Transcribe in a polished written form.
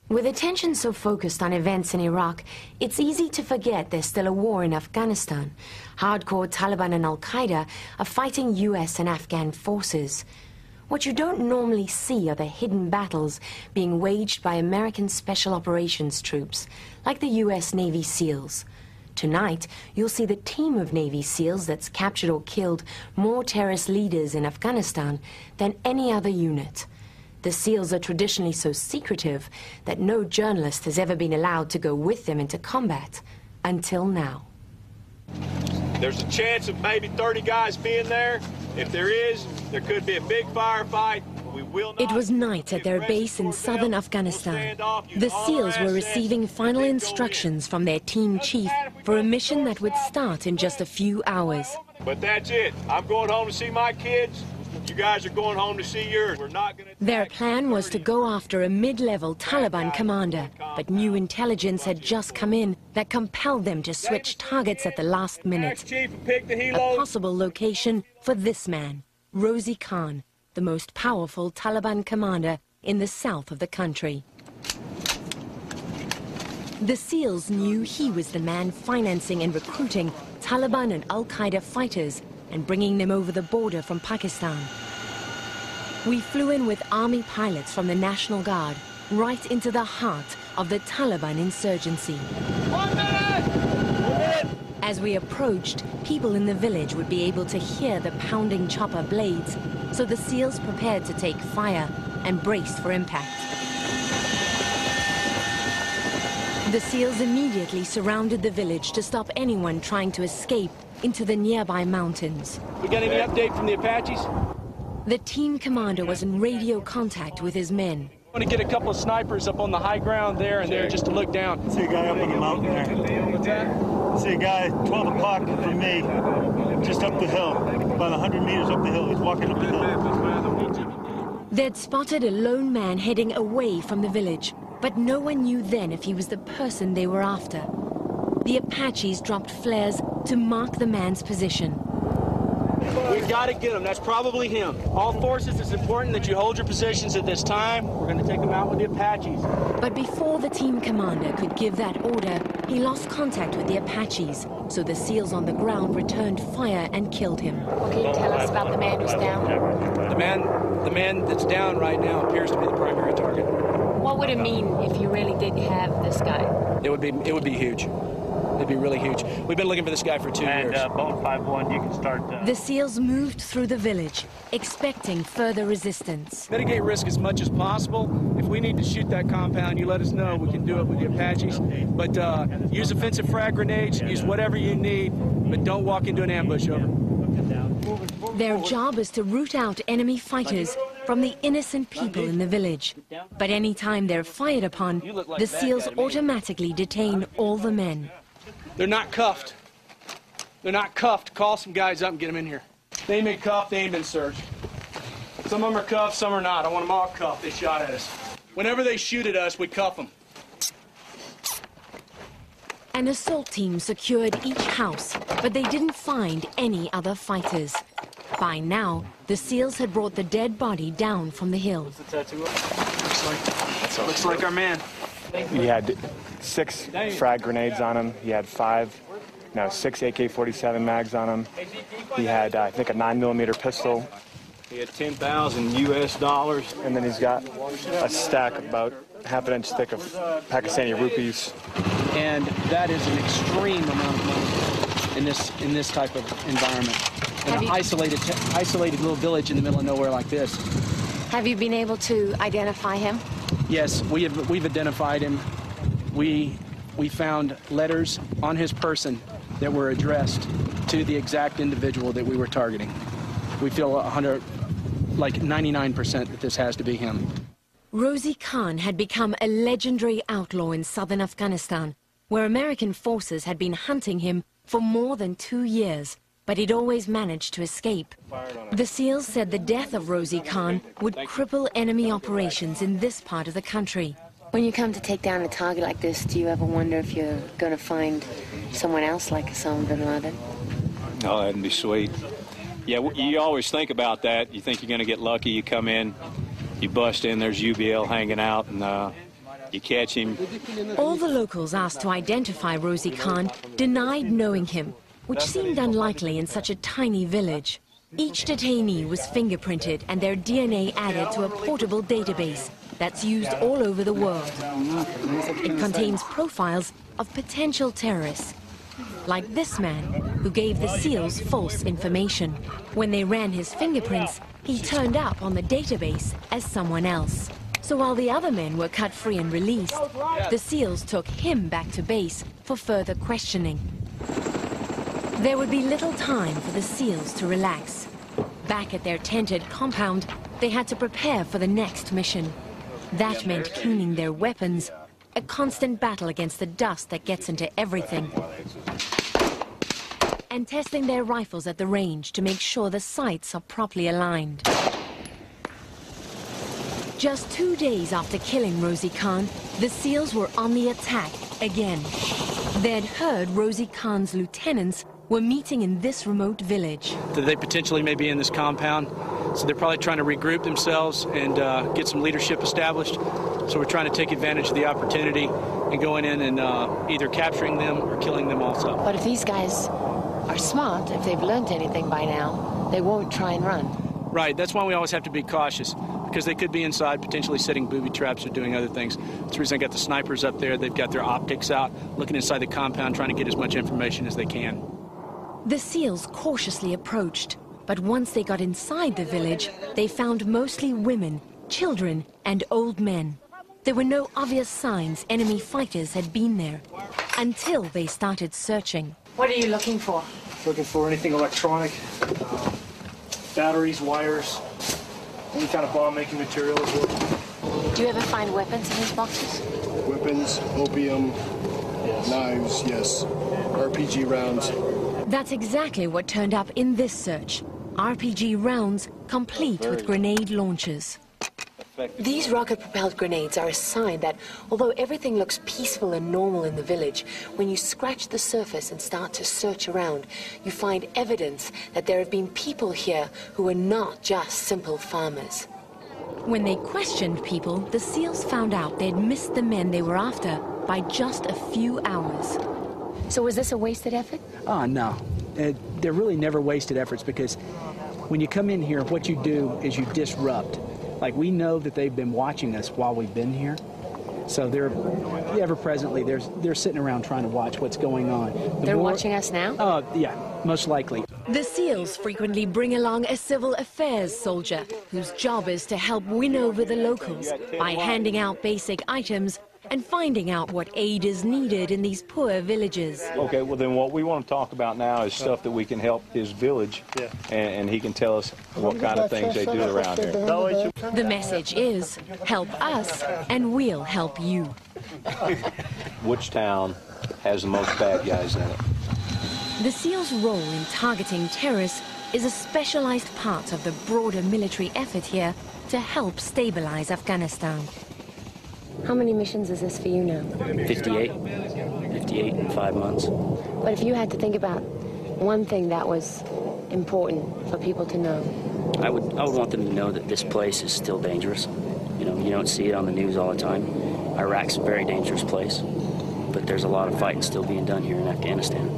With attention so focused on events in Iraq, it's easy to forget there's still a war in Afghanistan. Hardcore Taliban and Al-Qaeda are fighting US and Afghan forces. What you don't normally see are the hidden battles being waged by American Special Operations troops, like the US Navy SEALs. Tonight, you'll see the team of Navy SEALs that's captured or killed more terrorist leaders in Afghanistan than any other unit. The SEALs are traditionally so secretive that no journalist has ever been allowed to go with them into combat, until now. There's a chance of maybe 30 guys being there. If there is, there could be a big firefight. We will not. It was night at their base in southern Afghanistan. The SEALs were receiving final instructions from their team chief for a mission that would start in just a few hours. But that's it. I'm going home to see my kids. You guys are going home to see yours. We're not going to. Their plan was to go after a mid-level Taliban commander, but new intelligence had just come in that compelled them to switch targets at the last minute. A possible location for this man, Rosie Khan, the most powerful Taliban commander in the south of the country. The SEALs knew he was the man financing and recruiting Taliban and Al-Qaeda fighters and bringing them over the border from Pakistan. We flew in with army pilots from the National Guard right into the heart of the Taliban insurgency. 1 minute! As we approached, people in the village would be able to hear the pounding chopper blades, so the SEALs prepared to take fire and braced for impact. The SEALs immediately surrounded the village to stop anyone trying to escape into the nearby mountains. We got any update from the Apaches? The team commander was in radio contact with his men. I want to get a couple of snipers up on the high ground there and there just to look down. I see a guy up on the mountain there. What's that? I see a guy 12 o'clock from me, just up the hill, about 100 meters up the hill. He's walking up the hill. They'd spotted a lone man heading away from the village, but no one knew then if he was the person they were after. The Apaches dropped flares to mark the man's position. We've got to get him. That's probably him. All forces, it's important that you hold your positions at this time. We're going to take him out with the Apaches. But before the team commander could give that order, he lost contact with the Apaches, so the SEALs on the ground returned fire and killed him. What can you tell us about the man who's down? The man that's down right now appears to be the primary target. What would it mean if you really did have this guy? It would be huge. It'd be really huge. We've been looking for this guy for 2 years. And Boat 5-1, you can start. The SEALs moved through the village, expecting further resistance. Mitigate risk as much as possible. If we need to shoot that compound, you let us know. We can do it with the Apaches. But use offensive frag grenades, use whatever you need, but don't walk into an ambush, over. Their job is to root out enemy fighters from the innocent people in the village. But any time they're fired upon, the SEALs automatically detain all the men. They're not cuffed. They're not cuffed. Call some guys up and get them in here. They ain't been cuffed, they ain't been searched. Some of them are cuffed, some are not. I want them all cuffed. They shot at us. Whenever they shoot at us, we cuff them. An assault team secured each house, but they didn't find any other fighters. By now, the SEALs had brought the dead body down from the hill. What's the tattoo? Looks like our man. He had 6 frag grenades on him. He had 6 AK-47 mags on him. He had, I think, a 9mm pistol. He had 10,000 US dollars. And then he's got a stack about half an inch thick of Pakistani rupees. And that is an extreme amount of money in this type of environment. In an isolated little village in the middle of nowhere like this. Have you been able to identify him? Yes, we've identified him. We found letters on his person that were addressed to the exact individual that we were targeting. We feel 99% that this has to be him. Rosie Khan had become a legendary outlaw in southern Afghanistan, where American forces had been hunting him for more than 2 years, but he'd always managed to escape. The SEALs said the death of Rosie Khan would cripple enemy operations in this part of the country. When you come to take down a target like this, do you ever wonder if you're going to find someone else like Osama bin Laden? Oh, that'd be sweet. Yeah, you always think about that. You think you're going to get lucky. You come in, you bust in, there's UBL hanging out, and You catch him. All the locals asked to identify Rosie Khan denied knowing him, which seemed unlikely in such a tiny village. Each detainee was fingerprinted and their DNA added to a portable database that's used all over the world. It contains profiles of potential terrorists, like this man who gave the SEALs false information. When they ran his fingerprints, he turned up on the database as someone else. So while the other men were cut free and released, the SEALs took him back to base for further questioning. There would be little time for the SEALs to relax. Back at their tented compound, they had to prepare for the next mission. That meant cleaning their weapons, a constant battle against the dust that gets into everything, and testing their rifles at the range to make sure the sights are properly aligned. Just 2 days after killing Rosie Khan, the SEALs were on the attack again. They'd heard Rosie Khan's lieutenants were meeting in this remote village. They potentially may be in this compound, so they're probably trying to regroup themselves and get some leadership established. So we're trying to take advantage of the opportunity and going in and either capturing them or killing them also. But if these guys are smart, if they've learned anything by now, they won't try and run. Right, that's why we always have to be cautious, because they could be inside potentially setting booby traps or doing other things. That's the reason I got the snipers up there. They've got their optics out, looking inside the compound, trying to get as much information as they can. The SEALs cautiously approached, but once they got inside the village, they found mostly women, children, and old men. There were no obvious signs enemy fighters had been there, until they started searching. What are you looking for? Looking for anything electronic, batteries, wires, any kind of bomb-making material as well. Do you ever find weapons in these boxes? Weapons, opium, knives, yes. RPG rounds. That's exactly what turned up in this search. RPG rounds, complete with grenade launchers. These rocket-propelled grenades are a sign that, although everything looks peaceful and normal in the village, when you scratch the surface and start to search around, you find evidence that there have been people here who are not just simple farmers. When they questioned people, the SEALs found out they'd missed the men they were after by just a few hours. So was this a wasted effort? Oh, no. They're really never wasted efforts, because when you come in here, what you do is you disrupt. Like, we know that they've been watching us while we've been here. So they're ever-presently, they're sitting around trying to watch what's going on. They're watching us now? Yeah, most likely. The SEALs frequently bring along a civil affairs soldier whose job is to help win over the locals by handing out basic items and finding out what aid is needed in these poor villages. Okay, well then what we want to talk about now is stuff that we can help his village, and he can tell us what kind of things they do around here. The message is, help us and we'll help you. Which town has the most bad guys in it? The SEALs' role in targeting terrorists is a specialized part of the broader military effort here to help stabilize Afghanistan. How many missions is this for you now? 58 in 5 months. But if you had to think about one thing that was important for people to know. I would want them to know that this place is still dangerous. You know, you don't see it on the news all the time. Iraq's a very dangerous place, but there's a lot of fighting still being done here in Afghanistan.